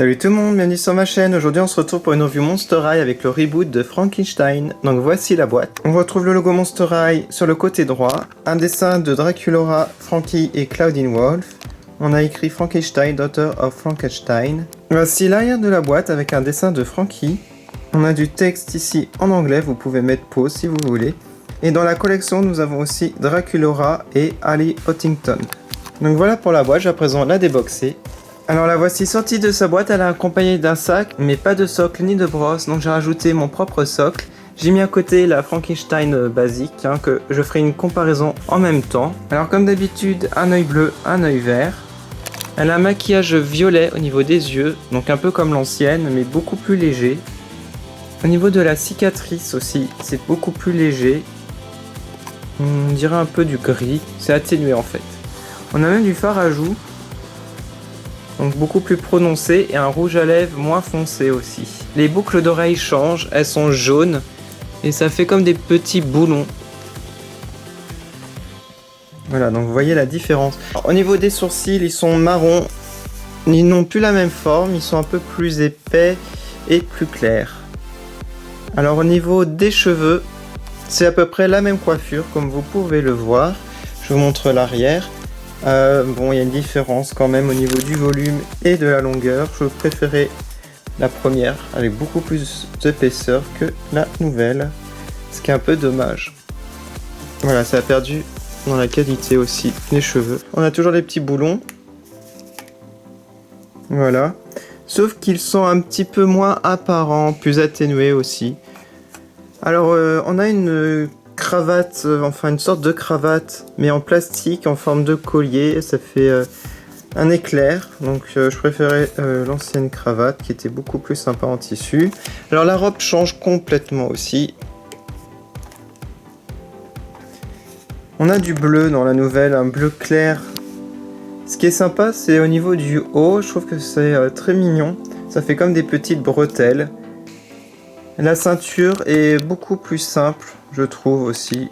Salut tout le monde, bienvenue sur ma chaîne. Aujourd'hui on se retrouve pour une review Monster High avec le reboot de Frankenstein. Donc voici la boîte. On retrouve le logo Monster High sur le côté droit, un dessin de Draculaura, Frankie et Claudine Wolf. On a écrit Frankenstein, Daughter of Frankenstein. Voici l'arrière de la boîte avec un dessin de Frankie. On a du texte ici en anglais, vous pouvez mettre pause si vous voulez. Et dans la collection nous avons aussi Draculaura et Ali Huntington. Donc voilà pour la boîte, je vais à présent la déboxer. Alors la voici sortie de sa boîte, elle est accompagnée d'un sac, mais pas de socle ni de brosse, donc j'ai rajouté mon propre socle. J'ai mis à côté la Frankenstein basique, que je ferai une comparaison en même temps. Alors comme d'habitude, un œil bleu, un œil vert. Elle a un maquillage violet au niveau des yeux, donc un peu comme l'ancienne, mais beaucoup plus léger. Au niveau de la cicatrice aussi, c'est beaucoup plus léger. On dirait un peu du gris, c'est atténué en fait. On a même du fard à joues. Donc beaucoup plus prononcé et un rouge à lèvres moins foncé aussi. Les boucles d'oreilles changent, elles sont jaunes et ça fait comme des petits boulons. Voilà, donc vous voyez la différence. Alors, au niveau des sourcils, ils sont marrons, ils n'ont plus la même forme, ils sont un peu plus épais et plus clairs. Alors au niveau des cheveux, c'est à peu près la même coiffure comme vous pouvez le voir. Je vous montre l'arrière. Bon, il y a une différence quand même au niveau du volume et de la longueur. Je préférais la première avec beaucoup plus d'épaisseur que la nouvelle, ce qui est un peu dommage. Voilà, ça a perdu dans la qualité aussi les cheveux. On a toujours les petits boulons. Voilà. Sauf qu'ils sont un petit peu moins apparents, plus atténués aussi. Alors, on a une cravate, enfin une sorte de cravate mais en plastique en forme de collier, ça fait un éclair, donc je préférais l'ancienne cravate qui était beaucoup plus sympa en tissu. Alors la robe change complètement aussi. On a du bleu dans la nouvelle, un bleu clair. Ce qui est sympa, c'est au niveau du haut, je trouve que c'est très mignon, ça fait comme des petites bretelles. La ceinture est beaucoup plus simple, je trouve aussi.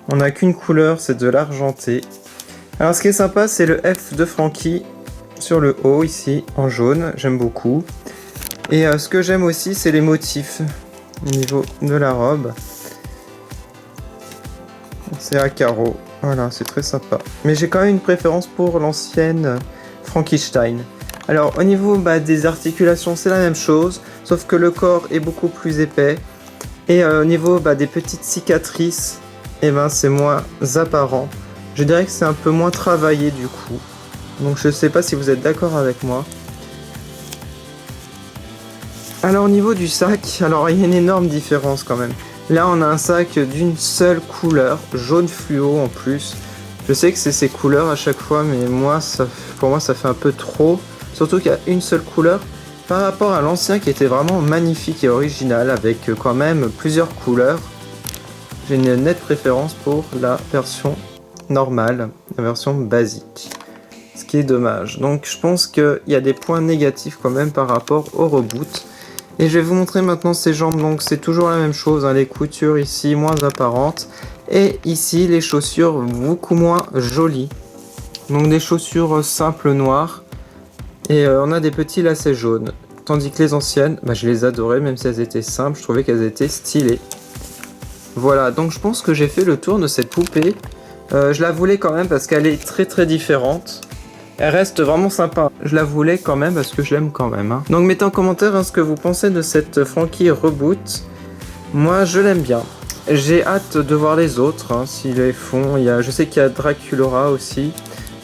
On n'a qu'une couleur, c'est de l'argenté. Alors ce qui est sympa, c'est le F de Frankie sur le haut ici, en jaune, j'aime beaucoup. Et ce que j'aime aussi, c'est les motifs au niveau de la robe. C'est à carreaux, voilà, c'est très sympa. Mais j'ai quand même une préférence pour l'ancienne Frankenstein. Alors au niveau des articulations, c'est la même chose, sauf que le corps est beaucoup plus épais. Et au niveau des petites cicatrices, c'est moins apparent. Je dirais que c'est un peu moins travaillé du coup. Donc je sais pas si vous êtes d'accord avec moi. Alors au niveau du sac, alors il y a une énorme différence quand même. Là on a un sac d'une seule couleur, jaune fluo en plus. Je sais que c'est ces couleurs à chaque fois, mais pour moi ça fait un peu trop. Surtout qu'il y a une seule couleur. Par rapport à l'ancien qui était vraiment magnifique et original avec quand même plusieurs couleurs, j'ai une nette préférence pour la version normale, la version basique, ce qui est dommage. Donc je pense qu'il y a des points négatifs quand même par rapport au reboot. Et je vais vous montrer maintenant ses jambes, donc c'est toujours la même chose, les coutures ici moins apparentes et ici les chaussures beaucoup moins jolies. Donc des chaussures simples noires. Et on a des petits lacets jaunes, tandis que les anciennes, je les adorais, même si elles étaient simples, je trouvais qu'elles étaient stylées. Voilà, donc je pense que j'ai fait le tour de cette poupée. Je la voulais quand même parce qu'elle est très très différente. Elle reste vraiment sympa. Je la voulais quand même parce que je l'aime quand même. Donc mettez en commentaire ce que vous pensez de cette Frankie Reboot. Moi je l'aime bien. J'ai hâte de voir les autres, s'ils les font. Je sais qu'il y a Draculaura aussi,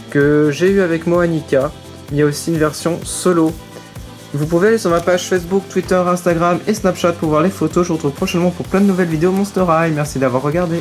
que j'ai eu avec Moanica. Il y a aussi une version solo. Vous pouvez aller sur ma page Facebook, Twitter, Instagram et Snapchat pour voir les photos. Je vous retrouve prochainement pour plein de nouvelles vidéos Monster High. Merci d'avoir regardé.